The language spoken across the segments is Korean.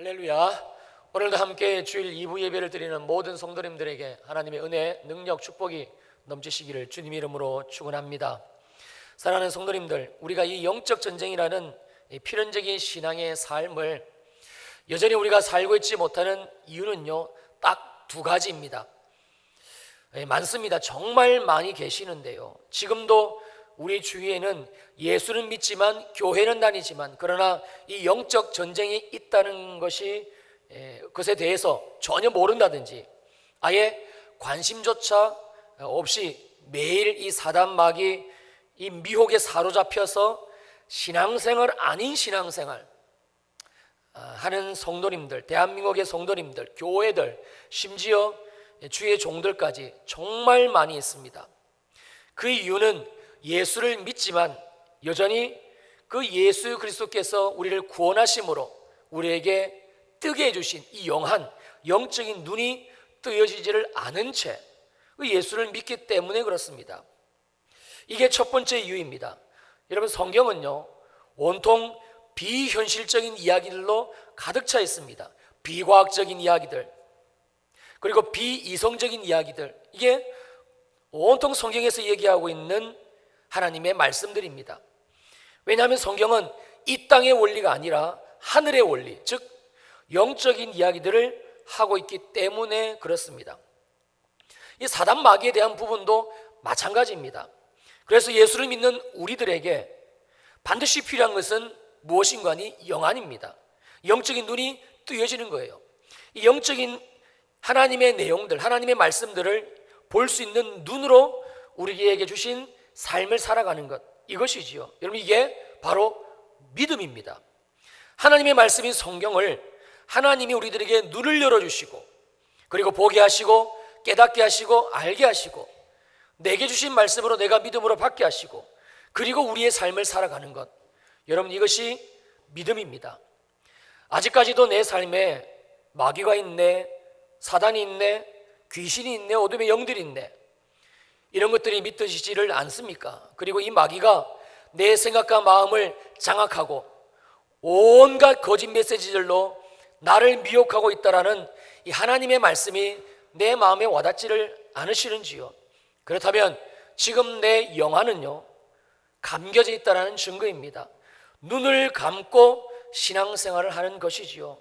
할렐루야. 오늘도 함께 주일 2부 예배를 드리는 모든 성도님들에게 하나님의 은혜, 능력, 축복이 넘치시기를 주님 이름으로 축원합니다. 사랑하는 성도님들, 우리가 이 영적 전쟁이라는 이 필연적인 신앙의 삶을 여전히 우리가 살고 있지 못하는 이유는요, 딱 두 가지입니다. 많습니다. 정말 많이 계시는데요, 지금도 우리 주위에는 예수는 믿지만 교회는 다니지만 그러나 이 영적 전쟁이 있다는 것에 대해서 전혀 모른다든지 아예 관심조차 없이 매일 이 사단 마귀 이 미혹에 사로잡혀서 신앙생활 아닌 신앙생활 하는 성도님들, 대한민국의 성도님들, 교회들, 심지어 주의 종들까지 정말 많이 있습니다. 그 이유는 예수를 믿지만 여전히 그 예수 그리스도께서 우리를 구원하심으로 우리에게 뜨게 해주신 이 영한 영적인 눈이 뜨여지지를 않은 채 그 예수를 믿기 때문에 그렇습니다. 이게 첫 번째 이유입니다. 여러분, 성경은요 온통 비현실적인 이야기들로 가득 차 있습니다. 비과학적인 이야기들, 그리고 비이성적인 이야기들, 이게 온통 성경에서 얘기하고 있는 하나님의 말씀들입니다. 왜냐하면 성경은 이 땅의 원리가 아니라 하늘의 원리, 즉 영적인 이야기들을 하고 있기 때문에 그렇습니다. 이 사단 마귀에 대한 부분도 마찬가지입니다. 그래서 예수를 믿는 우리들에게 반드시 필요한 것은 무엇인가니 영안입니다. 영적인 눈이 뜨여지는 거예요. 이 영적인 하나님의 내용들, 하나님의 말씀들을 볼 수 있는 눈으로 우리에게 주신 삶을 살아가는 것, 이것이지요. 여러분, 이게 바로 믿음입니다. 하나님의 말씀인 성경을 하나님이 우리들에게 눈을 열어주시고 그리고 보게 하시고 깨닫게 하시고 알게 하시고 내게 주신 말씀으로 내가 믿음으로 받게 하시고 그리고 우리의 삶을 살아가는 것, 여러분, 이것이 믿음입니다. 아직까지도 내 삶에 마귀가 있네, 사단이 있네, 귀신이 있네, 어둠의 영들이 있네, 이런 것들이 믿어지지를 않습니까? 그리고 이 마귀가 내 생각과 마음을 장악하고 온갖 거짓 메시지들로 나를 미혹하고 있다라는 이 하나님의 말씀이 내 마음에 와닿지를 않으시는지요? 그렇다면 지금 내 영안은요 감겨져 있다라는 증거입니다. 눈을 감고 신앙생활을 하는 것이지요.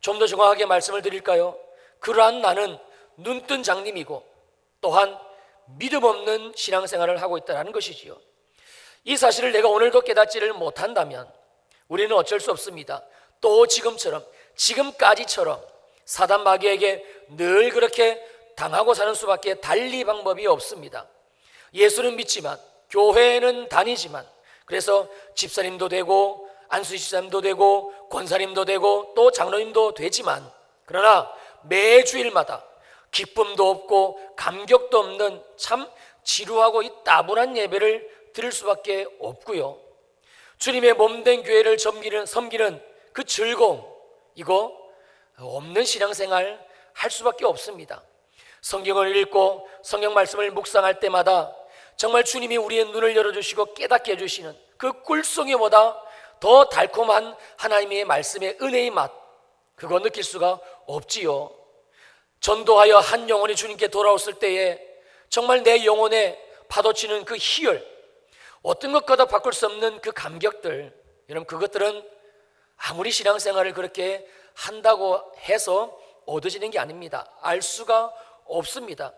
좀 더 정확하게 말씀을 드릴까요? 그러한 나는 눈뜬 장님이고 또한 믿음 없는 신앙생활을 하고 있다는 것이지요. 이 사실을 내가 오늘도 깨닫지를 못한다면 우리는 어쩔 수 없습니다. 또 지금까지처럼 사단 마귀에게 늘 그렇게 당하고 사는 수밖에 달리 방법이 없습니다. 예수는 믿지만 교회는 다니지만 그래서 집사님도 되고 안수 집사님도 되고 권사님도 되고 또 장로님도 되지만 그러나 매 주일마다 기쁨도 없고 감격도 없는 참 지루하고 이 따분한 예배를 드릴 수밖에 없고요, 주님의 몸된 교회를 섬기는 그 즐거움, 이거 없는 신앙생활 할 수밖에 없습니다. 성경을 읽고 성경 말씀을 묵상할 때마다 정말 주님이 우리의 눈을 열어주시고 깨닫게 해주시는 그 꿀송이보다 더 달콤한 하나님의 말씀의 은혜의 맛, 그거 느낄 수가 없지요. 전도하여 한 영혼이 주님께 돌아왔을 때에 정말 내 영혼에 파도치는 그 희열, 어떤 것과도 바꿀 수 없는 그 감격들, 여러분, 그것들은 아무리 신앙생활을 그렇게 한다고 해서 얻어지는 게 아닙니다. 알 수가 없습니다.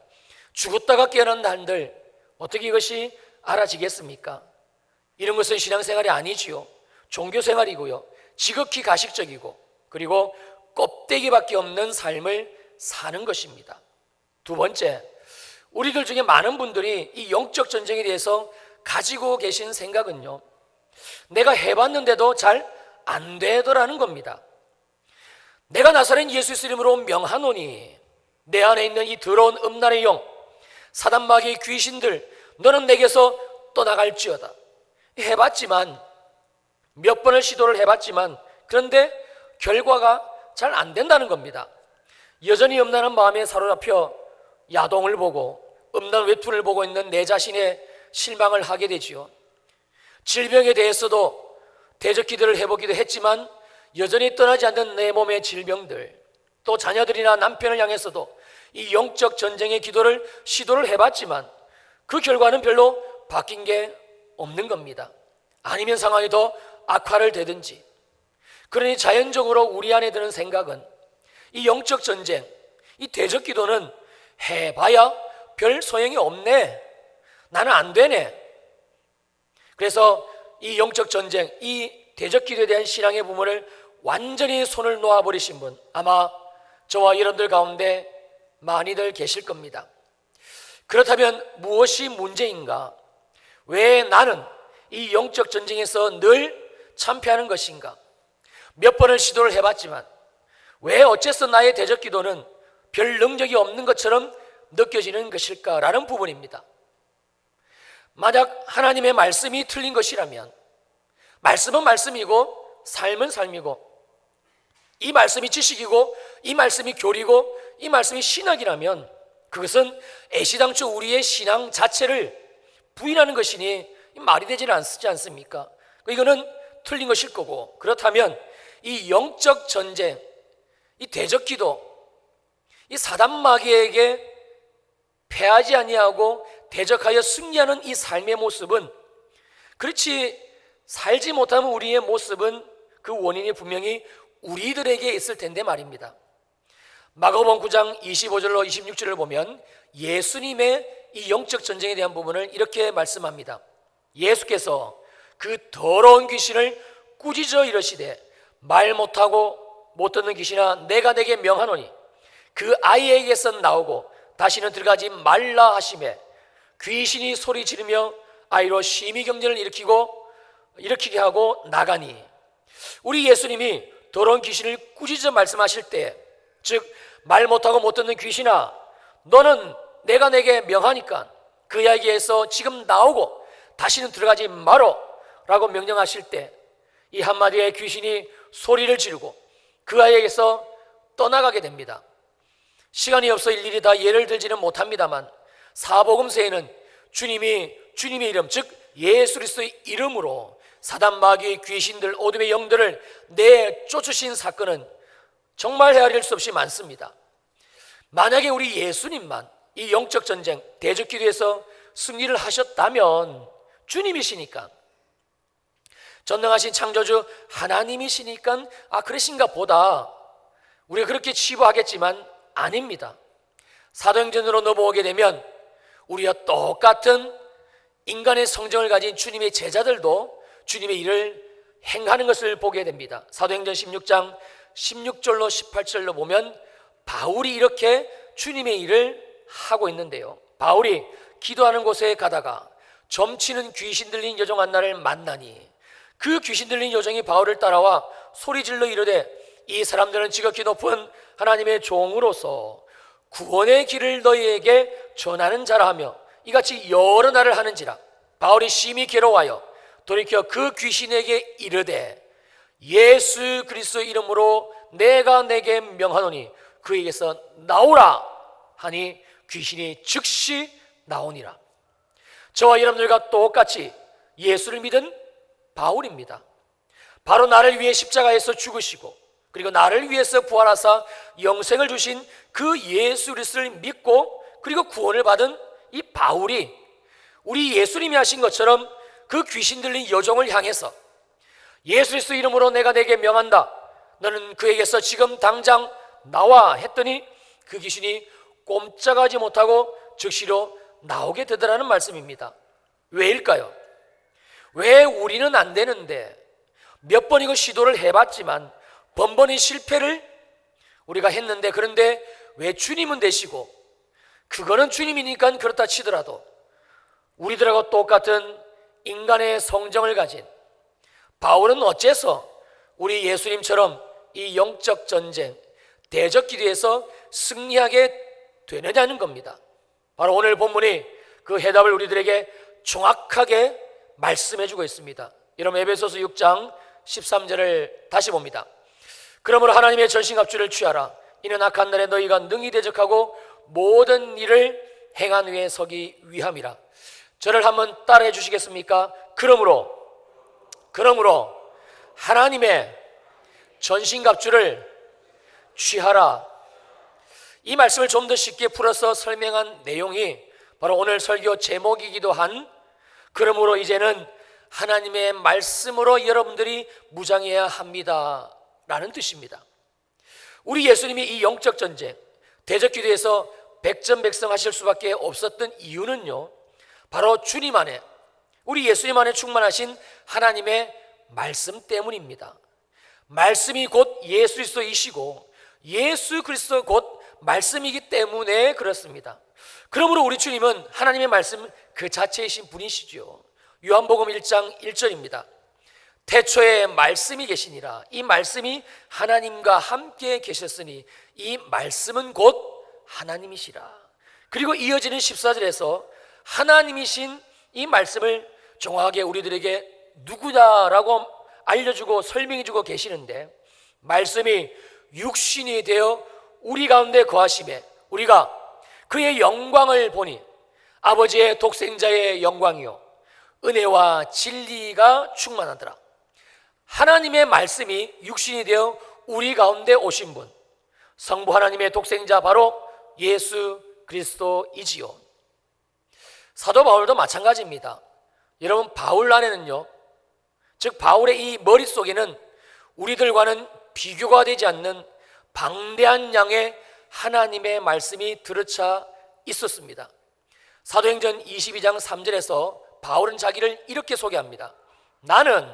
죽었다가 깨어난 날들 어떻게 이것이 알아지겠습니까? 이런 것은 신앙생활이 아니지요. 종교생활이고요, 지극히 가식적이고 그리고 껍데기밖에 없는 삶을 사는 것입니다. 두 번째, 우리들 중에 많은 분들이 이 영적 전쟁에 대해서 가지고 계신 생각은요, 내가 해봤는데도 잘 안 되더라는 겁니다. 내가 나사렛 예수 이름으로 명하노니 내 안에 있는 이 더러운 음란의 영, 사단 마귀의 귀신들, 너는 내게서 떠나갈지어다. 해봤지만, 몇 번을 시도를 해봤지만 그런데 결과가 잘 안 된다는 겁니다. 여전히 음란한 마음에 사로잡혀 야동을 보고 음란 웹툰을 보고 있는 내 자신에 실망을 하게 되지요. 질병에 대해서도 대적 기도를 해보기도 했지만 여전히 떠나지 않는 내 몸의 질병들, 또 자녀들이나 남편을 향해서도 이 영적 전쟁의 기도를 시도를 해봤지만 그 결과는 별로 바뀐 게 없는 겁니다. 아니면 상황이 더 악화를 되든지. 그러니 자연적으로 우리 안에 드는 생각은 이 영적 전쟁, 이 대적 기도는 해봐야 별 소용이 없네, 나는 안 되네. 그래서 이 영적 전쟁, 이 대적 기도에 대한 신앙의 부분을 완전히 손을 놓아버리신 분, 아마 저와 여러분들 가운데 많이들 계실 겁니다. 그렇다면 무엇이 문제인가? 왜 나는 이 영적 전쟁에서 늘 참패하는 것인가? 몇 번을 시도를 해봤지만 왜 어째서 나의 대적 기도는 별 능력이 없는 것처럼 느껴지는 것일까라는 부분입니다. 만약 하나님의 말씀이 틀린 것이라면, 말씀은 말씀이고 삶은 삶이고, 이 말씀이 지식이고 이 말씀이 교리고 이 말씀이 신학이라면 그것은 애시당초 우리의 신앙 자체를 부인하는 것이니 말이 되지는 않지 않습니까? 이거는 틀린 것일 거고, 그렇다면 이 영적 전쟁, 이 대적 기도, 이 사단 마귀에게 패하지 아니하고 대적하여 승리하는 이 삶의 모습은, 그렇지 살지 못하면 우리의 모습은 그 원인이 분명히 우리들에게 있을 텐데 말입니다. 마가복음 9장 25절로 26절을 보면 예수님의 이 영적 전쟁에 대한 부분을 이렇게 말씀합니다. 예수께서 그 더러운 귀신을 꾸짖어 이르시되 말 못하고 못 듣는 귀신아, 내가 내게 명하노니 그 아이에게서 나오고 다시는 들어가지 말라 하시매, 귀신이 소리 지르며 아이로 심히 경련을 일으키게 하고 나가니. 우리 예수님이 더러운 귀신을 꾸짖어 말씀하실 때, 즉 말 못하고 못 듣는 귀신아, 너는 내가 내게 명하니까 그 이야기에서 지금 나오고 다시는 들어가지 마라 라고 명령하실 때, 이 한마디에 귀신이 소리를 지르고 그 아이에게서 떠나가게 됩니다. 시간이 없어 일일이 다 예를 들지는 못합니다만 사복음서에는 주님의 이름, 즉 예수 그리스도의 이름으로 사단 마귀 귀신들 어둠의 영들을 내쫓으신 사건은 정말 헤아릴 수 없이 많습니다. 만약에 우리 예수님만 이 영적 전쟁 대적 기도에서 승리를 하셨다면, 주님이시니까, 전능하신 창조주 하나님이시니까 그러신가 보다 우리가 그렇게 치부하겠지만 아닙니다. 사도행전으로 넘어오게 되면 우리와 똑같은 인간의 성정을 가진 주님의 제자들도 주님의 일을 행하는 것을 보게 됩니다. 사도행전 16장 16절로 18절로 보면 바울이 이렇게 주님의 일을 하고 있는데요, 바울이 기도하는 곳에 가다가 점치는 귀신 들린 여종 한나를 만나니 그 귀신 들린 여종이 바울을 따라와 소리질러 이르되 이 사람들은 지극히 높은 하나님의 종으로서 구원의 길을 너희에게 전하는 자라 하며 이같이 여러 날을 하는지라. 바울이 심히 괴로워하여 돌이켜 그 귀신에게 이르되 예수 그리스도의 이름으로 내가 내게 명하노니 그에게서 나오라 하니 귀신이 즉시 나오니라. 저와 여러분들과 똑같이 예수를 믿은 바울입니다. 바로 나를 위해 십자가에서 죽으시고 그리고 나를 위해서 부활하사 영생을 주신 그 예수 그리스도를 믿고 그리고 구원을 받은 이 바울이 우리 예수님이 하신 것처럼 그 귀신 들린 여종을 향해서 예수 그리스도 이름으로 내가 내게 명한다, 너는 그에게서 지금 당장 나와 했더니 그 귀신이 꼼짝하지 못하고 즉시로 나오게 되더라는 말씀입니다. 왜일까요? 왜 우리는 안 되는데 몇 번이고 시도를 해봤지만 번번이 실패를 우리가 했는데, 그런데 왜 주님은 되시고, 그거는 주님이니까 그렇다 치더라도 우리들하고 똑같은 인간의 성정을 가진 바울은 어째서 우리 예수님처럼 이 영적 전쟁, 대적 기도에서 승리하게 되느냐는 겁니다. 바로 오늘 본문이 그 해답을 우리들에게 정확하게 말씀해 주고 있습니다. 여러분, 에베소서 6장 13절을 다시 봅니다. 그러므로 하나님의 전신갑주를 취하라. 이는 악한 날에 너희가 능히 대적하고 모든 일을 행한 후에 서기 위함이라. 저를 한번 따라해 주시겠습니까? 그러므로 하나님의 전신갑주를 취하라. 이 말씀을 좀 더 쉽게 풀어서 설명한 내용이 바로 오늘 설교 제목이기도 한 그러므로 이제는 하나님의 말씀으로 여러분들이 무장해야 합니다 라는 뜻입니다. 우리 예수님이 이 영적 전쟁 대적기도에서 백전백승하실 수밖에 없었던 이유는요, 바로 주님 안에, 우리 예수님 안에 충만하신 하나님의 말씀 때문입니다. 말씀이 곧 예수 그리스도이시고 예수 그리스도 곧 말씀이기 때문에 그렇습니다. 그러므로 우리 주님은 하나님의 말씀 그 자체이신 분이시죠. 요한복음 1장 1절입니다. 태초에 말씀이 계시니라. 이 말씀이 하나님과 함께 계셨으니 이 말씀은 곧 하나님이시라. 그리고 이어지는 14절에서 하나님이신 이 말씀을 정확하게 우리들에게 누구다라고 알려주고 설명해주고 계시는데, 말씀이 육신이 되어 우리 가운데 거하심에 우리가 그의 영광을 보니 아버지의 독생자의 영광이요 은혜와 진리가 충만하더라. 하나님의 말씀이 육신이 되어 우리 가운데 오신 분, 성부 하나님의 독생자 바로 예수 그리스도이지요. 사도 바울도 마찬가지입니다. 여러분, 바울 안에는요, 즉 바울의 이 머릿속에는 우리들과는 비교가 되지 않는 방대한 양의 하나님의 말씀이 들어차 있었습니다. 사도행전 22장 3절에서 바울은 자기를 이렇게 소개합니다. 나는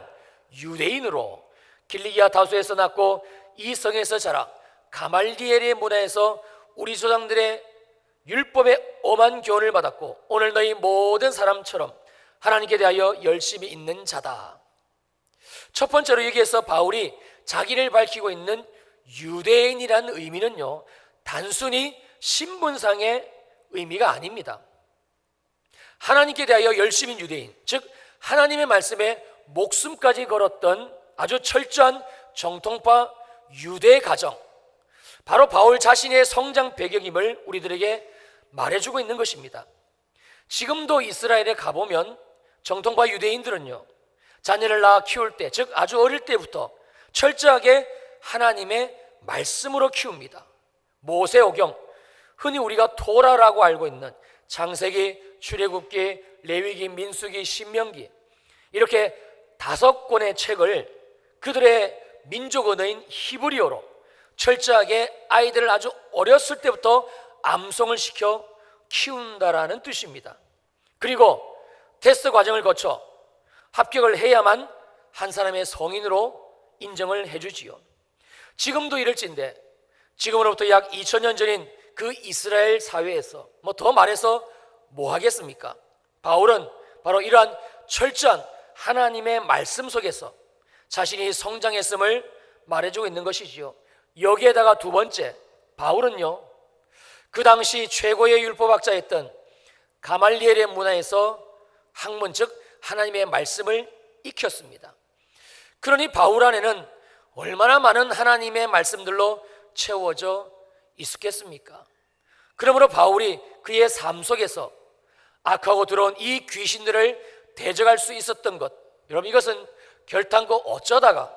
유대인으로 길리기아 다소에서 낳고 이 성에서 자라 가말리엘의 문화에서 우리 조상들의 율법의 엄한 교훈을 받았고 오늘 너희 모든 사람처럼 하나님께 대하여 열심히 있는 자다. 첫 번째로 여기에서 바울이 자기를 밝히고 있는 유대인이라는 의미는요, 단순히 신분상의 의미가 아닙니다. 하나님께 대하여 열심인 유대인, 즉 하나님의 말씀에 목숨까지 걸었던 아주 철저한 정통파 유대 가정, 바로 바울 자신의 성장 배경임을 우리들에게 말해주고 있는 것입니다. 지금도 이스라엘에 가보면 정통파 유대인들은요, 자녀를 낳아 키울 때, 즉 아주 어릴 때부터 철저하게 하나님의 말씀으로 키웁니다. 모세오경, 흔히 우리가 토라라고 알고 있는 창세기, 출애굽기, 레위기, 민수기, 신명기, 이렇게 5권의 책을 그들의 민족 언어인 히브리어로 철저하게 아이들을 아주 어렸을 때부터 암송을 시켜 키운다라는 뜻입니다. 그리고 테스트 과정을 거쳐 합격을 해야만 한 사람의 성인으로 인정을 해주지요. 지금도 이럴진데 지금으로부터 약 2000년 전인 그 이스라엘 사회에서 더 말해서 뭐 하겠습니까? 바울은 바로 이러한 철저한 하나님의 말씀 속에서 자신이 성장했음을 말해주고 있는 것이지요. 여기에다가 두 번째, 바울은요, 그 당시 최고의 율법학자였던 가말리엘의 문화에서 학문, 즉 하나님의 말씀을 익혔습니다. 그러니 바울 안에는 얼마나 많은 하나님의 말씀들로 채워져 있었겠습니까? 그러므로 바울이 그의 삶 속에서 악하고 들어온 이 귀신들을 대적할 수 있었던 것, 여러분 이것은 결단코 어쩌다가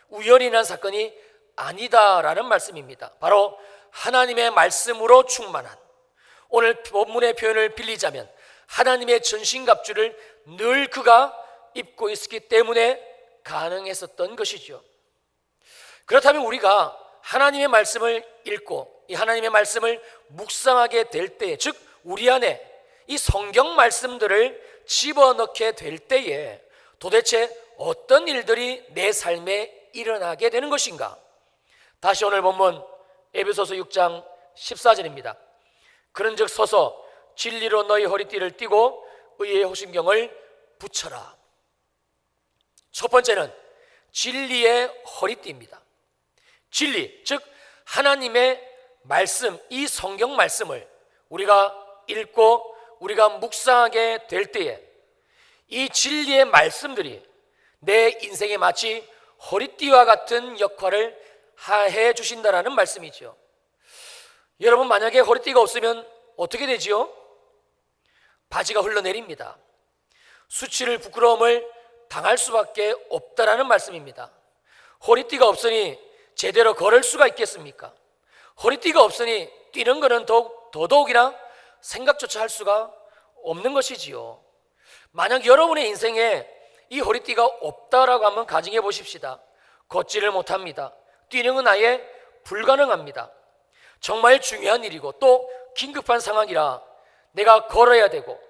우연히 난 사건이 아니다라는 말씀입니다. 바로 하나님의 말씀으로 충만한, 오늘 본문의 표현을 빌리자면 하나님의 전신갑주를 늘 그가 입고 있었기 때문에 가능했었던 것이죠. 그렇다면 우리가 하나님의 말씀을 읽고 이 하나님의 말씀을 묵상하게 될 때에, 즉 우리 안에 이 성경 말씀들을 집어넣게 될 때에 도대체 어떤 일들이 내 삶에 일어나게 되는 것인가? 다시 오늘 본문 에베소서 6장 14절입니다. 그런즉 서서 진리로 너희 허리띠를 띠고 의의 호심경을 붙여라. 첫 번째는 진리의 허리띠입니다. 진리, 즉 하나님의 말씀, 이 성경 말씀을 우리가 읽고 우리가 묵상하게 될 때에 이 진리의 말씀들이 내 인생에 마치 허리띠와 같은 역할을 해 주신다라는 말씀이죠. 여러분, 만약에 허리띠가 없으면 어떻게 되지요? 바지가 흘러내립니다. 수치를, 부끄러움을 당할 수밖에 없다라는 말씀입니다. 허리띠가 없으니 제대로 걸을 수가 있겠습니까? 허리띠가 없으니 뛰는 것은 더더욱이나 생각조차 할 수가 없는 것이지요. 만약 여러분의 인생에 이 허리띠가 없다라고 한번 가정해 보십시다. 걷지를 못합니다. 뛰는 건 아예 불가능합니다. 정말 중요한 일이고 또 긴급한 상황이라 내가 걸어야 되고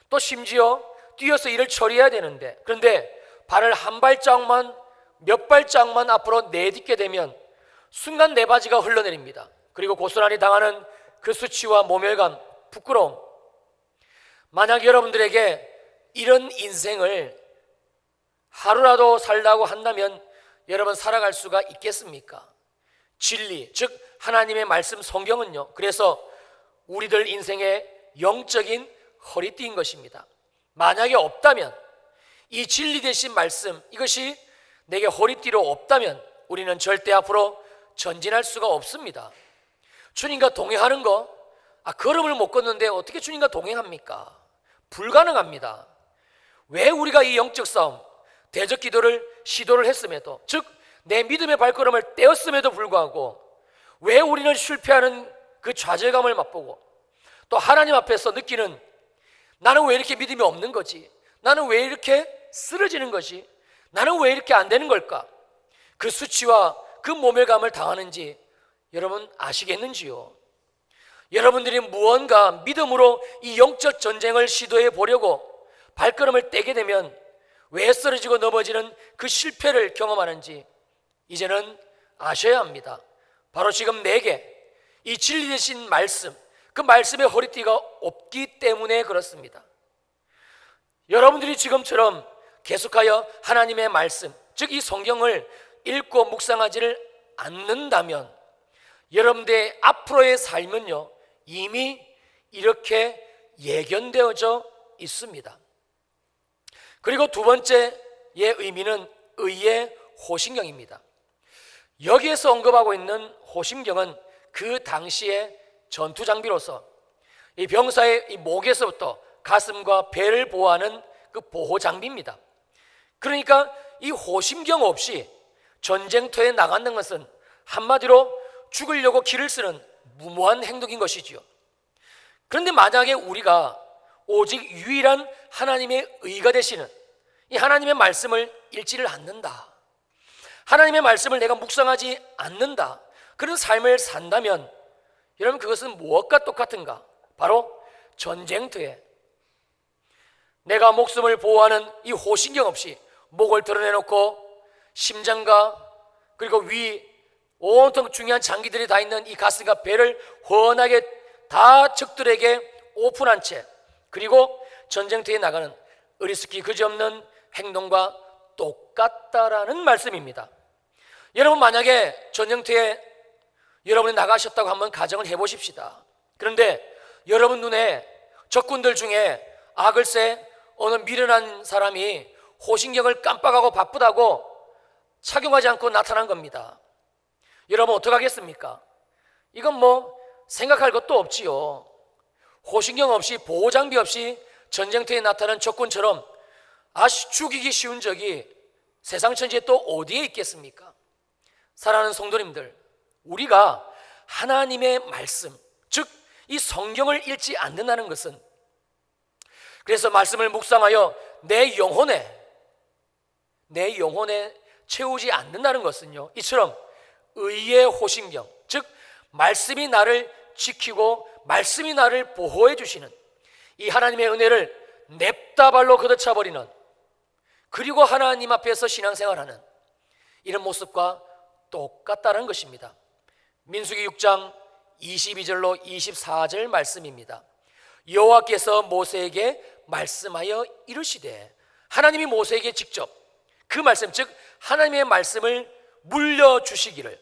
또 심지어 뛰어서 일을 처리해야 되는데, 그런데 발을 한 발짝만 몇 발짝만 앞으로 내딛게 되면 순간 내 바지가 흘러내립니다. 그리고 고스란히 당하는 그 수치와 모멸감, 부끄러움. 만약 여러분들에게 이런 인생을 하루라도 살라고 한다면 여러분 살아갈 수가 있겠습니까? 진리, 즉 하나님의 말씀 성경은요, 그래서 우리들 인생의 영적인 허리띠인 것입니다. 만약에 없다면, 이 진리 되신 말씀, 이것이 내게 허리띠로 없다면 우리는 절대 앞으로 전진할 수가 없습니다. 주님과 동행하는 거, 걸음을 못 걷는데 어떻게 주님과 동행합니까? 불가능합니다. 왜 우리가 이 영적 싸움, 대적 기도를 시도를 했음에도, 즉 내 믿음의 발걸음을 떼었음에도 불구하고 왜 우리는 실패하는 그 좌절감을 맛보고 또 하나님 앞에서 느끼는, 나는 왜 이렇게 믿음이 없는 거지? 나는 왜 이렇게 쓰러지는 거지? 나는 왜 이렇게 안 되는 걸까? 그 수치와 그 모멸감을 당하는지 여러분 아시겠는지요? 여러분들이 무언가 믿음으로 이 영적 전쟁을 시도해 보려고 발걸음을 떼게 되면 왜 쓰러지고 넘어지는 그 실패를 경험하는지 이제는 아셔야 합니다. 바로 지금 내게 이 진리 되신 말씀, 그 말씀의 허리띠가 없기 때문에 그렇습니다. 여러분들이 지금처럼 계속하여 하나님의 말씀, 즉 이 성경을 읽고 묵상하지를 않는다면 여러분들의 앞으로의 삶은요 이미 이렇게 예견되어져 있습니다. 그리고 두 번째의 의미는 의의 호심경입니다. 여기에서 언급하고 있는 호심경은 그 당시의 전투 장비로서 이 병사의 이 목에서부터 가슴과 배를 보호하는 그 보호 장비입니다. 그러니까 이 호심경 없이 전쟁터에 나가는 것은 한마디로 죽으려고 기를 쓰는 무모한 행동인 것이지요. 그런데 만약에 우리가 오직 유일한 하나님의 의가 되시는 이 하나님의 말씀을 읽지를 않는다, 하나님의 말씀을 내가 묵상하지 않는다, 그런 삶을 산다면 여러분 그것은 무엇과 똑같은가? 바로 전쟁터에 내가 목숨을 보호하는 이 호신경 없이 목을 드러내놓고 심장과 그리고 위 온통 중요한 장기들이 다 있는 이 가슴과 배를 훤하게 다 적들에게 오픈한 채 그리고 전쟁터에 나가는 어리석기 그지없는 행동과 똑같다라는 말씀입니다. 여러분 만약에 전쟁터에 여러분이 나가셨다고 한번 가정을 해보십시다. 그런데 여러분 눈에 적군들 중에 글쎄 어느 미련한 사람이 호신경을 깜빡하고 바쁘다고 착용하지 않고 나타난 겁니다. 여러분 어떡하겠습니까? 이건 뭐 생각할 것도 없지요. 호신경 없이 보호장비 없이 전쟁터에 나타난 적군처럼 죽이기 쉬운 적이 세상 천지에 또 어디에 있겠습니까? 사랑하는 성도님들, 우리가 하나님의 말씀, 즉 이 성경을 읽지 않는다는 것은, 그래서 말씀을 묵상하여 내 영혼에 채우지 않는다는 것은요, 이처럼 의의 호신경, 즉 말씀이 나를 지키고 말씀이 나를 보호해 주시는 이 하나님의 은혜를 냅다 발로 걷어차버리는, 그리고 하나님 앞에서 신앙생활하는 이런 모습과 똑같다는 것입니다. 민수기 6장 22절로 24절 말씀입니다. 여호와께서 모세에게 말씀하여 이르시되, 하나님이 모세에게 직접 그 말씀, 즉 하나님의 말씀을 물려주시기를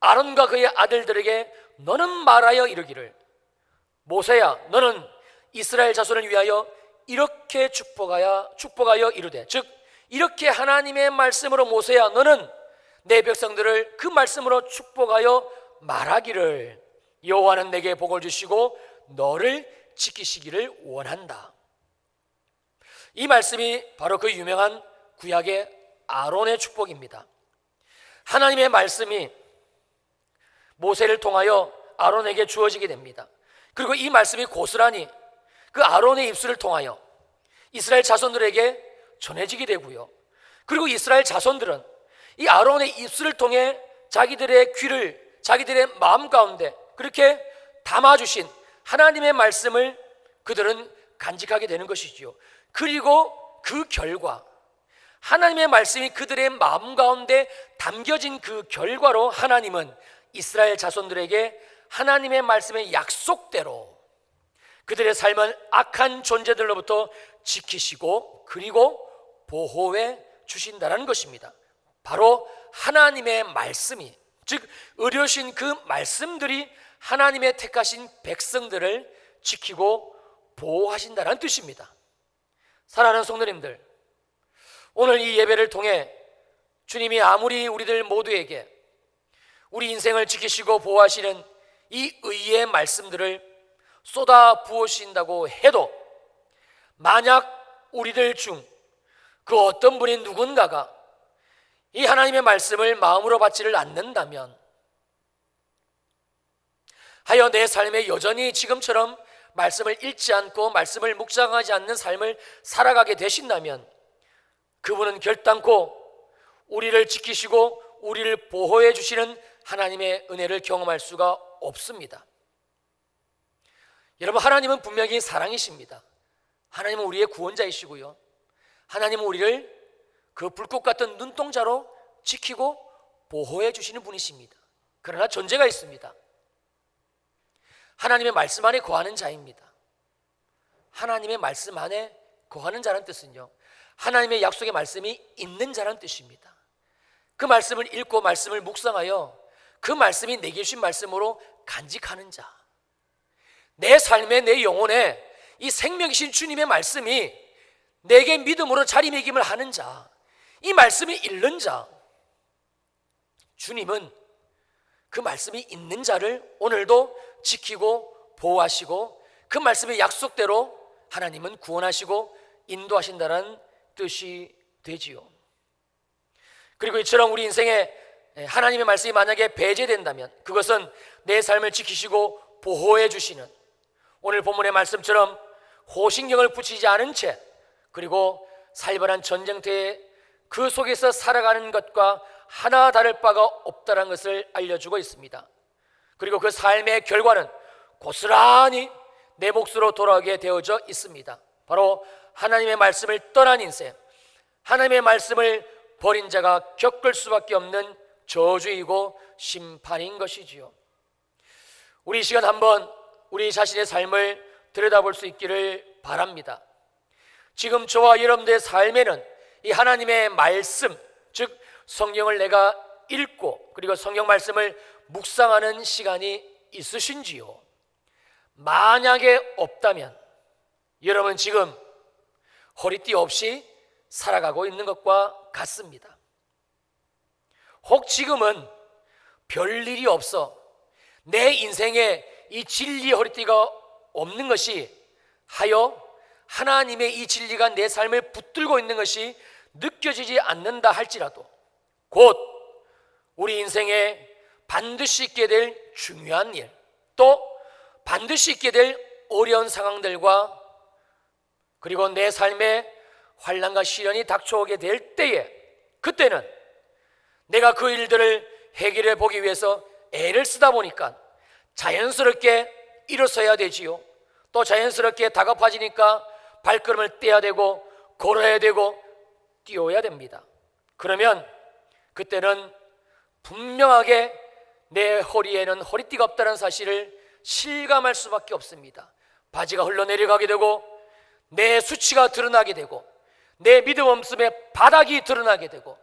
아론과 그의 아들들에게 너는 말하여 이르기를, 모세야 너는 이스라엘 자손을 위하여 이렇게 축복하여 이르되, 즉 이렇게 하나님의 말씀으로 모세야 너는 내 백성들을 그 말씀으로 축복하여 말하기를, 여호와는 내게 복을 주시고 너를 지키시기를 원한다. 이 말씀이 바로 그 유명한 구약의 아론의 축복입니다. 하나님의 말씀이 모세를 통하여 아론에게 주어지게 됩니다. 그리고 이 말씀이 고스란히 그 아론의 입술을 통하여 이스라엘 자손들에게 전해지게 되고요. 그리고 이스라엘 자손들은 이 아론의 입술을 통해 자기들의 귀를, 자기들의 마음 가운데 그렇게 담아주신 하나님의 말씀을 그들은 간직하게 되는 것이지요. 그리고 그 결과, 하나님의 말씀이 그들의 마음 가운데 담겨진 그 결과로 하나님은 이스라엘 자손들에게 하나님의 말씀의 약속대로 그들의 삶을 악한 존재들로부터 지키시고 그리고 보호해 주신다는 것입니다. 바로 하나님의 말씀이, 즉 의료신 그 말씀들이 하나님의 택하신 백성들을 지키고 보호하신다는 뜻입니다. 사랑하는 성도님들, 오늘 이 예배를 통해 주님이 아무리 우리들 모두에게 우리 인생을 지키시고 보호하시는 이 의의 말씀들을 쏟아 부으신다고 해도 만약 우리들 중 그 어떤 분이 누군가가 이 하나님의 말씀을 마음으로 받지를 않는다면, 하여 내 삶에 여전히 지금처럼 말씀을 읽지 않고 말씀을 묵상하지 않는 삶을 살아가게 되신다면 그분은 결단코 우리를 지키시고 우리를 보호해 주시는 하나님의 은혜를 경험할 수가 없습니다. 여러분, 하나님은 분명히 사랑이십니다. 하나님은 우리의 구원자이시고요, 하나님은 우리를 그 불꽃 같은 눈동자로 지키고 보호해 주시는 분이십니다. 그러나 전제가 있습니다. 하나님의 말씀 안에 거하는 자입니다. 하나님의 말씀 안에 거하는 자라는 뜻은요, 하나님의 약속의 말씀이 있는 자라는 뜻입니다. 그 말씀을 읽고 말씀을 묵상하여 그 말씀이 내게 주신 말씀으로 간직하는 자, 내 삶에, 내 영혼에 이 생명이신 주님의 말씀이 내게 믿음으로 자리매김을 하는 자, 이 말씀이 읽는 자, 주님은 그 말씀이 있는 자를 오늘도 지키고 보호하시고 그 말씀의 약속대로 하나님은 구원하시고 인도하신다는 뜻이 되지요. 그리고 이처럼 우리 인생에 하나님의 말씀이 만약에 배제된다면 그것은 내 삶을 지키시고 보호해 주시는, 오늘 본문의 말씀처럼 호신경을 붙이지 않은 채 그리고 살벌한 전쟁터에 그 속에서 살아가는 것과 하나 다를 바가 없다는 것을 알려주고 있습니다. 그리고 그 삶의 결과는 고스란히 내 몫으로 돌아오게 되어져 있습니다. 바로 하나님의 말씀을 떠난 인생, 하나님의 말씀을 버린 자가 겪을 수밖에 없는 저주이고 심판인 것이지요. 우리 이 시간 한번 우리 자신의 삶을 들여다볼 수 있기를 바랍니다. 지금 저와 여러분들의 삶에는 이 하나님의 말씀, 즉 성경을 내가 읽고 그리고 성경 말씀을 묵상하는 시간이 있으신지요? 만약에 없다면 여러분 지금 허리띠 없이 살아가고 있는 것과 같습니다. 혹 지금은 별일이 없어 내 인생에 이 진리의 허리띠가 없는 것이 하여 하나님의 이 진리가 내 삶을 붙들고 있는 것이 느껴지지 않는다 할지라도 곧 우리 인생에 반드시 있게 될 중요한 일, 또 반드시 있게 될 어려운 상황들과 그리고 내 삶에 환난과 시련이 닥쳐오게 될 때에, 그때는 내가 그 일들을 해결해 보기 위해서 애를 쓰다 보니까 자연스럽게 일어서야 되지요. 또 자연스럽게 다급해지니까 발걸음을 떼야 되고 걸어야 되고 뛰어야 됩니다. 그러면 그때는 분명하게 내 허리에는 허리띠가 없다는 사실을 실감할 수밖에 없습니다. 바지가 흘러내려가게 되고 내 수치가 드러나게 되고 내 믿음 없음의 바닥이 드러나게 되고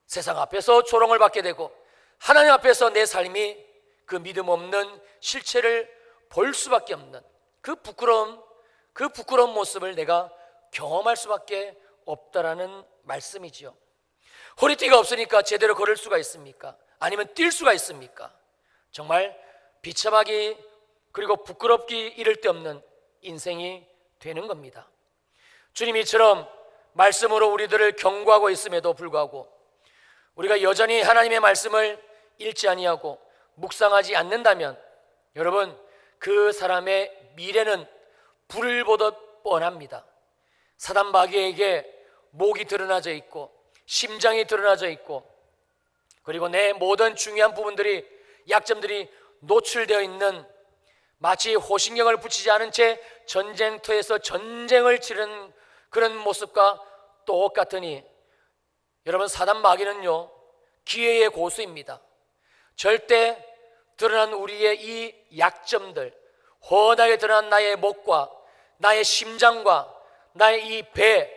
세상 앞에서 조롱을 받게 되고 하나님 앞에서 내 삶이 그 믿음 없는 실체를 볼 수밖에 없는 그 부끄러운 모습을 내가 경험할 수밖에 없다라는 말씀이지요. 허리띠가 없으니까 제대로 걸을 수가 있습니까? 아니면 뛸 수가 있습니까? 정말 비참하기 그리고 부끄럽기 이를 데 없는 인생이 되는 겁니다. 주님이 이처럼 말씀으로 우리들을 경고하고 있음에도 불구하고 우리가 여전히 하나님의 말씀을 읽지 아니하고 묵상하지 않는다면 여러분, 그 사람의 미래는 불을 보듯 뻔합니다. 사단 마귀에게 목이 드러나져 있고 심장이 드러나져 있고, 그리고 내 모든 중요한 부분들이, 약점들이 노출되어 있는, 마치 호신경을 붙이지 않은 채 전쟁터에서 전쟁을 치르는 그런 모습과 똑같으니, 여러분, 사단 마귀는요 기회의 고수입니다. 절대 드러난 우리의 이 약점들, 훤하게 드러난 나의 목과 나의 심장과 나의 이 배,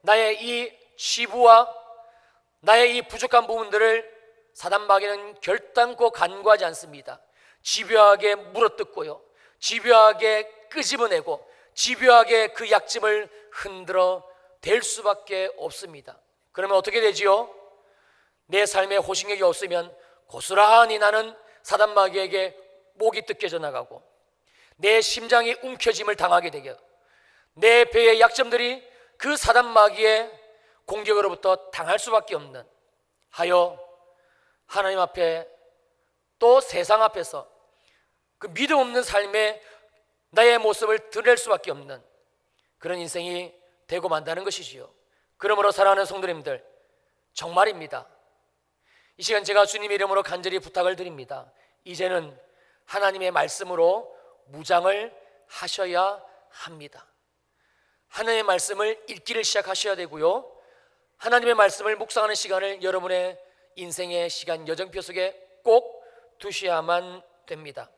나의 이 치부와 나의 이 부족한 부분들을 사단 마귀는 결단코 간과하지 않습니다. 집요하게 물어뜯고요, 집요하게 끄집어내고 집요하게 그 약점을 흔들어 댈 수밖에 없습니다. 그러면 어떻게 되지요? 내 삶에 호신경이 없으면 고스란히 나는 사단 마귀에게 목이 뜯겨져 나가고, 내 심장이 움켜짐을 당하게 되고, 내 배의 약점들이 그 사단 마귀의 공격으로부터 당할 수밖에 없는 하여 하나님 앞에 또 세상 앞에서 그 믿음 없는 삶에 나의 모습을 드러낼 수밖에 없는 그런 인생이 되고 만다는 것이지요. 그러므로 사랑하는 성도님들, 정말입니다. 이 시간 제가 주님 이름으로 간절히 부탁을 드립니다. 이제는 하나님의 말씀으로 무장을 하셔야 합니다. 하나님의 말씀을 읽기를 시작하셔야 되고요, 하나님의 말씀을 묵상하는 시간을 여러분의 인생의 시간 여정표 속에 꼭 두셔야만 됩니다.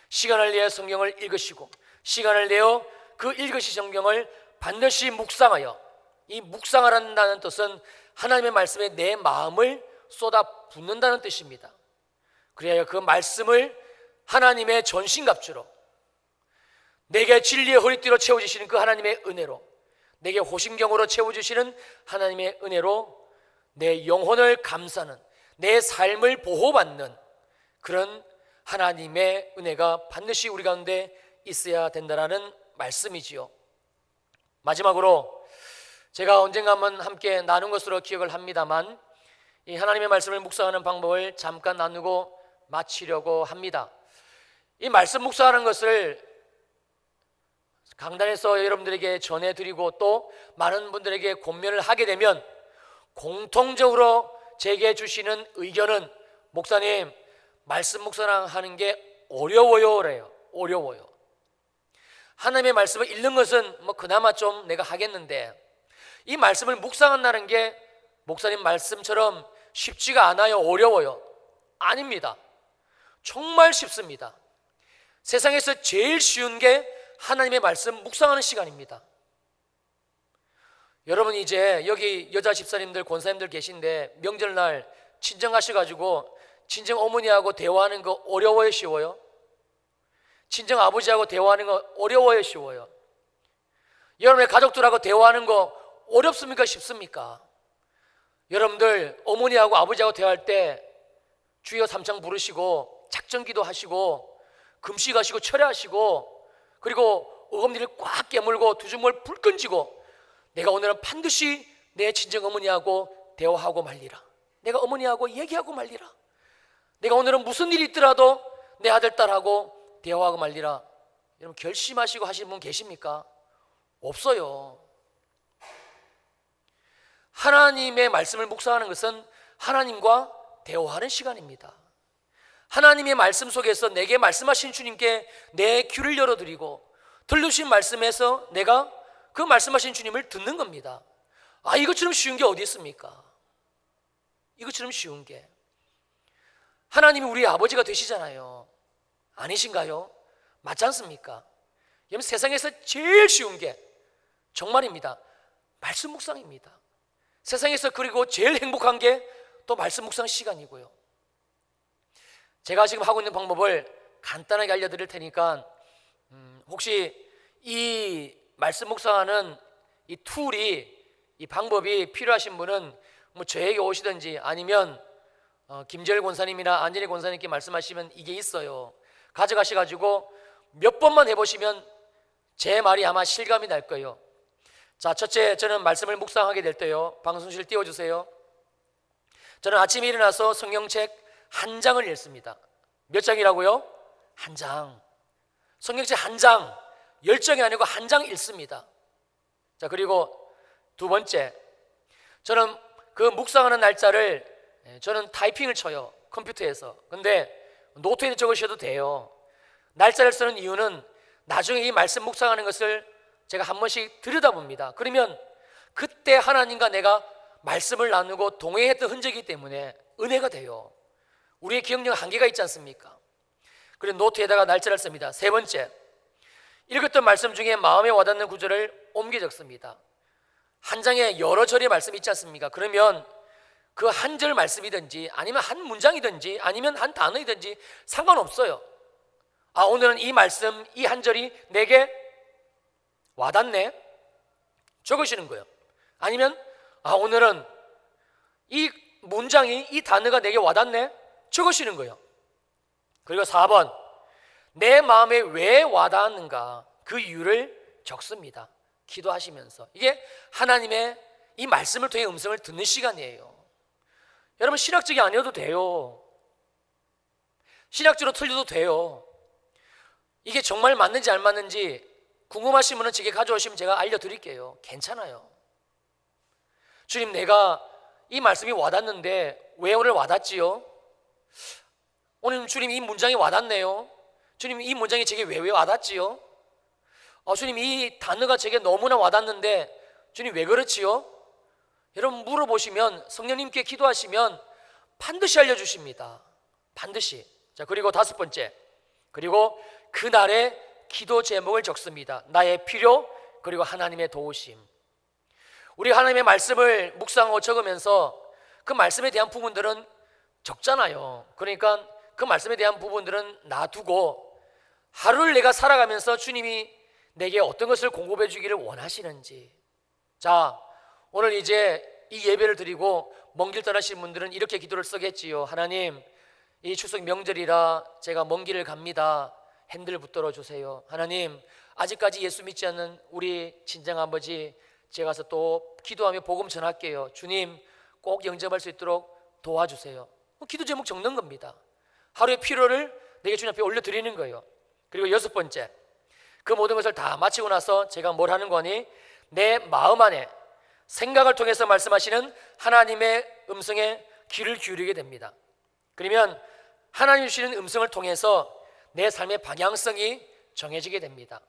시간을 내어 성경을 읽으시고, 시간을 내어 그 읽으신 성경을 반드시 묵상하여, 이 묵상하라는 뜻은 하나님의 말씀에 내 마음을 쏟아 붓는다는 뜻입니다. 그래야 그 말씀을 하나님의 전신갑주로, 내게 진리의 허리띠로 채워주시는 그 하나님의 은혜로, 내게 호신경으로 채워주시는 하나님의 은혜로 내 영혼을 감싸는, 내 삶을 보호받는 그런 하나님의 은혜가 반드시 우리 가운데 있어야 된다는 말씀이지요. 마지막으로 제가 언젠가 한번 함께 나눈 것으로 기억을 합니다만, 이 하나님의 말씀을 묵상하는 방법을 잠깐 나누고 마치려고 합니다. 이 말씀 묵상하는 것을 강단에서 여러분들에게 전해드리고 또 많은 분들에게 권면을 하게 되면 공통적으로 제게 주시는 의견은, 목사님, 말씀 묵상하는 게 어려워요 래요. 어려워요. 하나님의 말씀을 읽는 것은 뭐 그나마 좀 내가 하겠는데, 이 말씀을 묵상한다는 게 목사님 말씀처럼 쉽지가 않아요, 어려워요? 아닙니다. 정말 쉽습니다. 세상에서 제일 쉬운 게 하나님의 말씀 묵상하는 시간입니다. 여러분, 이제 여기 여자 집사님들, 권사님들 계신데 명절날 친정 가셔가지고 친정 어머니하고 대화하는 거 어려워요, 쉬워요? 친정 아버지하고 대화하는 거 어려워요, 쉬워요? 여러분의 가족들하고 대화하는 거 어렵습니까, 쉽습니까? 여러분들 어머니하고 아버지하고 대화할 때 주여 삼창 부르시고 작전기도 하시고 금식하시고 철야하시고, 그리고 어금니를 꽉 깨물고 두 주먹을 불끈 쥐고, 내가 오늘은 반드시 내 친정 어머니하고 대화하고 말리라, 내가 어머니하고 얘기하고 말리라, 내가 오늘은 무슨 일이 있더라도 내 아들 딸하고 대화하고 말리라, 여러분 결심하시고 하시는 분 계십니까? 없어요. 하나님의 말씀을 묵상하는 것은 하나님과 대화하는 시간입니다. 하나님의 말씀 속에서 내게 말씀하신 주님께 내 귀를 열어드리고, 들려주신 말씀에서 내가 그 말씀하신 주님을 듣는 겁니다. 이것처럼 쉬운 게 어디 있습니까? 이것처럼 쉬운 게. 하나님이 우리 아버지가 되시잖아요. 아니신가요? 맞지 않습니까? 여러분, 세상에서 제일 쉬운 게 정말입니다, 말씀 묵상입니다. 세상에서 그리고 제일 행복한 게 또 말씀 묵상 시간이고요. 제가 지금 하고 있는 방법을 간단하게 알려드릴 테니까 혹시 이 말씀 묵상하는 이 툴이, 이 방법이 필요하신 분은 뭐 저에게 오시든지 아니면 김재열 권사님이나 안진희 권사님께 말씀하시면 이게 있어요. 가져가셔가지고 몇 번만 해보시면 제 말이 아마 실감이 날 거예요. 자, 첫째, 저는 말씀을 묵상하게 될 때요, 방송실 띄워주세요. 저는 아침에 일어나서 성경책 한 장을 읽습니다. 몇 장이라고요? 한 장. 성경책 한 장, 10장이 아니고 한 장 읽습니다. 자, 그리고 두 번째, 저는 그 묵상하는 날짜를 저는 타이핑을 쳐요, 컴퓨터에서. 근데 노트에 적으셔도 돼요. 날짜를 쓰는 이유는 나중에 이 말씀 묵상하는 것을 제가 한 번씩 들여다봅니다. 그러면 그때 하나님과 내가 말씀을 나누고 동행했던 흔적이기 때문에 은혜가 돼요. 우리의 기억력 한계가 있지 않습니까? 그래서 노트에다가 날짜를 씁니다. 세 번째, 읽었던 말씀 중에 마음에 와닿는 구절을 옮겨 적습니다. 한 장에 여러 절의 말씀이 있지 않습니까? 그러면 그 한 절 말씀이든지 아니면 한 문장이든지 아니면 한 단어이든지 상관없어요. 아, 오늘은 이 말씀, 이 한 절이 내게 와닿네, 적으시는 거예요. 아니면 아, 오늘은 이 문장이, 이 단어가 내게 와닿네, 적으시는 거예요. 그리고 4번, 내 마음에 왜 와닿았는가 그 이유를 적습니다. 기도하시면서. 이게 하나님의 이 말씀을 통해 음성을 듣는 시간이에요. 여러분, 신학적이 아니어도 돼요. 신학적으로 틀려도 돼요. 이게 정말 맞는지 안 맞는지 궁금하신 분은 제게 가져오시면 제가 알려드릴게요. 괜찮아요. 주님, 내가 이 말씀이 와닿는데 왜 오늘 와닿지요? 오늘 주님, 이 문장이 와닿네요. 주님, 이 문장이 제게 왜 와닿지요? 주님, 이 단어가 제게 너무나 와닿는데 주님, 왜 그렇지요? 여러분, 물어보시면, 성령님께 기도하시면 반드시 알려주십니다. 반드시. 자, 그리고 5번째, 그리고 그날의 기도 제목을 적습니다. 나의 필요, 그리고 하나님의 도우심. 우리 하나님의 말씀을 묵상하고 적으면서 그 말씀에 대한 부분들은 적잖아요. 그러니까 그 말씀에 대한 부분들은 놔두고 하루를 내가 살아가면서 주님이 내게 어떤 것을 공급해 주기를 원하시는지. 자, 오늘 이제 이 예배를 드리고 먼 길 떠나신 분들은 이렇게 기도를 쓰겠지요. 하나님, 이 추석 명절이라 제가 먼 길을 갑니다. 핸들 붙들어 주세요. 하나님, 아직까지 예수 믿지 않는 우리 친정아버지, 제가 가서 또 기도하며 복음 전할게요. 주님, 꼭 영접할 수 있도록 도와주세요. 기도 제목 적는 겁니다. 하루의 필요를 내게 주님 앞에 올려드리는 거예요. 그리고 6번째, 그 모든 것을 다 마치고 나서 제가 뭘 하는 거니? 내 마음 안에 생각을 통해서 말씀하시는 하나님의 음성에 귀를 기울이게 됩니다. 그러면 하나님 주시는 음성을 통해서 내 삶의 방향성이 정해지게 됩니다.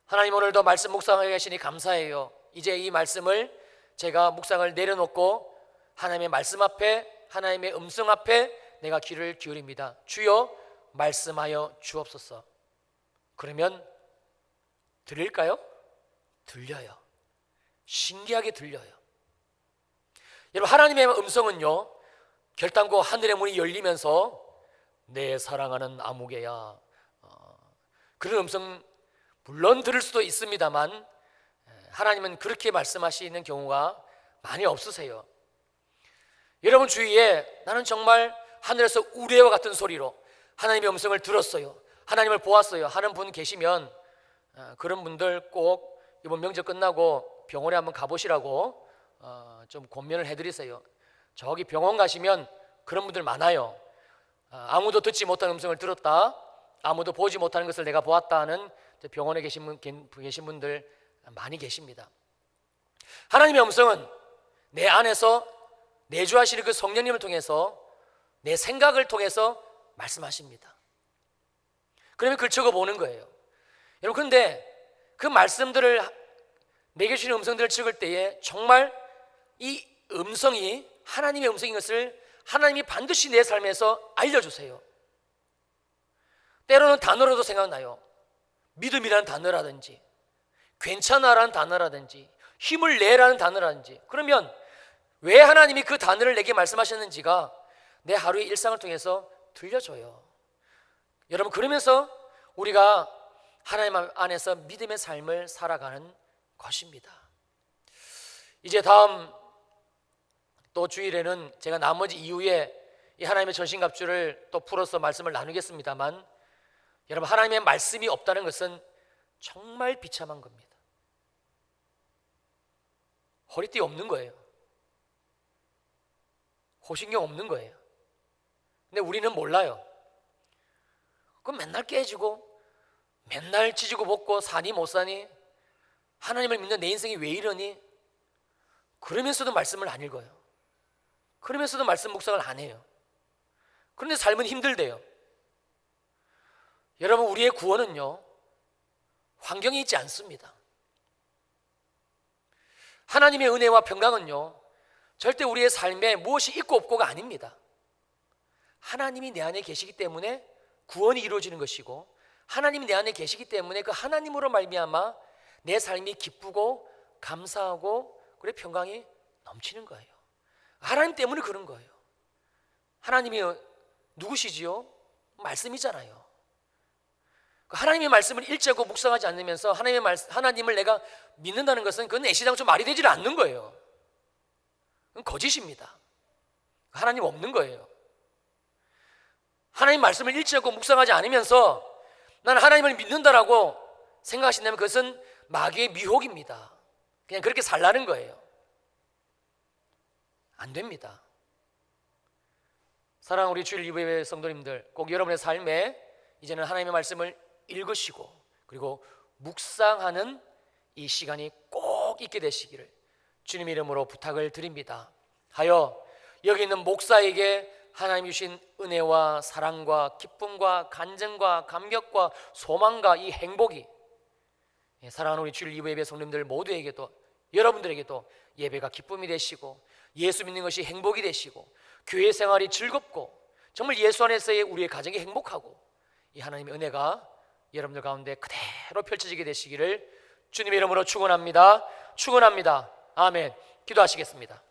하나님, 오늘도 말씀 묵상하게 하시니 감사해요. 이제 이 말씀을 제가 묵상을 내려놓고 하나님의 말씀 앞에, 하나님의 음성 앞에 내가 귀를 기울입니다. 주여 말씀하여 주옵소서. 그러면 들릴까요? 들려요. 신기하게 들려요. 여러분, 하나님의 음성은요, 결단코 하늘의 문이 열리면서 내 사랑하는 아무개야, 그런 음성 물론 들을 수도 있습니다만 하나님은 그렇게 말씀하시는 경우가 많이 없으세요. 여러분 주위에 나는 정말 하늘에서 우레와 같은 소리로 하나님의 음성을 들었어요, 하나님을 보았어요 하는 분 계시면 그런 분들 꼭 이번 명절 끝나고 병원에 한번 가보시라고 좀 권면을 해드리세요. 저기 병원 가시면 그런 분들 많아요. 아무도 듣지 못한 음성을 들었다, 아무도 보지 못하는 것을 내가 보았다 하는 병원에 계신 분들 많이 계십니다. 하나님의 음성은 내 안에서 내주하시는 그 성령님을 통해서, 내 생각을 통해서 말씀하십니다. 그러면 그걸 적어보는 거예요. 여러분, 그런데 그 말씀들을, 내게 주시는 음성들을 적을 때에 정말 이 음성이 하나님의 음성인 것을 하나님이 반드시 내 삶에서 알려주세요. 때로는 단어로도 생각나요. 믿음이라는 단어라든지, 괜찮아라는 단어라든지, 힘을 내라는 단어라든지. 그러면 왜 하나님이 그 단어를 내게 말씀하셨는지가 내 하루의 일상을 통해서 들려줘요. 여러분, 그러면서 우리가 하나님 안에서 믿음의 삶을 살아가는 것입니다. 이제 다음 또 주일에는 제가 나머지 이후에 이 하나님의 전신갑주를 또 풀어서 말씀을 나누겠습니다만, 여러분, 하나님의 말씀이 없다는 것은 정말 비참한 겁니다. 허리띠 없는 거예요. 호신경 없는 거예요. 근데 우리는 몰라요. 그럼 맨날 깨지고 맨날 찢고 볶고 사니 못 사니? 하나님을 믿는 내 인생이 왜 이러니? 그러면서도 말씀을 안 읽어요. 그러면서도 말씀 묵상을 안 해요. 그런데 삶은 힘들대요. 여러분, 우리의 구원은요, 환경에 있지 않습니다. 하나님의 은혜와 평강은요, 절대 우리의 삶에 무엇이 있고 없고가 아닙니다. 하나님이 내 안에 계시기 때문에 구원이 이루어지는 것이고, 하나님이 내 안에 계시기 때문에 그 하나님으로 말미암아 내 삶이 기쁘고 감사하고 그래 평강이 넘치는 거예요. 하나님 때문에 그런 거예요. 하나님이 누구시지요? 말씀이잖아요. 하나님의 말씀을 읽자고 묵상하지 않으면서 하나님을 내가 믿는다는 것은 그건 애시당초 말이 되질 않는 거예요. 그건 거짓입니다. 하나님 없는 거예요. 하나님 말씀을 읽자고 묵상하지 않으면서 나는 하나님을 믿는다라고 생각하신다면 그것은 마귀의 미혹입니다. 그냥 그렇게 살라는 거예요. 안 됩니다. 사랑하는 우리 주일 예배 성도님들, 꼭 여러분의 삶에 이제는 하나님의 말씀을 읽으시고 그리고 묵상하는 이 시간이 꼭 있게 되시기를 주님의 이름으로 부탁을 드립니다. 하여 여기 있는 목사에게 하나님 주신 은혜와 사랑과 기쁨과 간증과 감격과 소망과 이 행복이 사랑하는 우리 주일 예배 성도님들 모두에게도, 여러분들에게도 예배가 기쁨이 되시고 예수 믿는 것이 행복이 되시고 교회 생활이 즐겁고 정말 예수 안에서의 우리의 가정이 행복하고 이 하나님의 은혜가 여러분들 가운데 그대로 펼쳐지게 되시기를 주님의 이름으로 축원합니다. 축원합니다. 아멘. 기도하시겠습니다.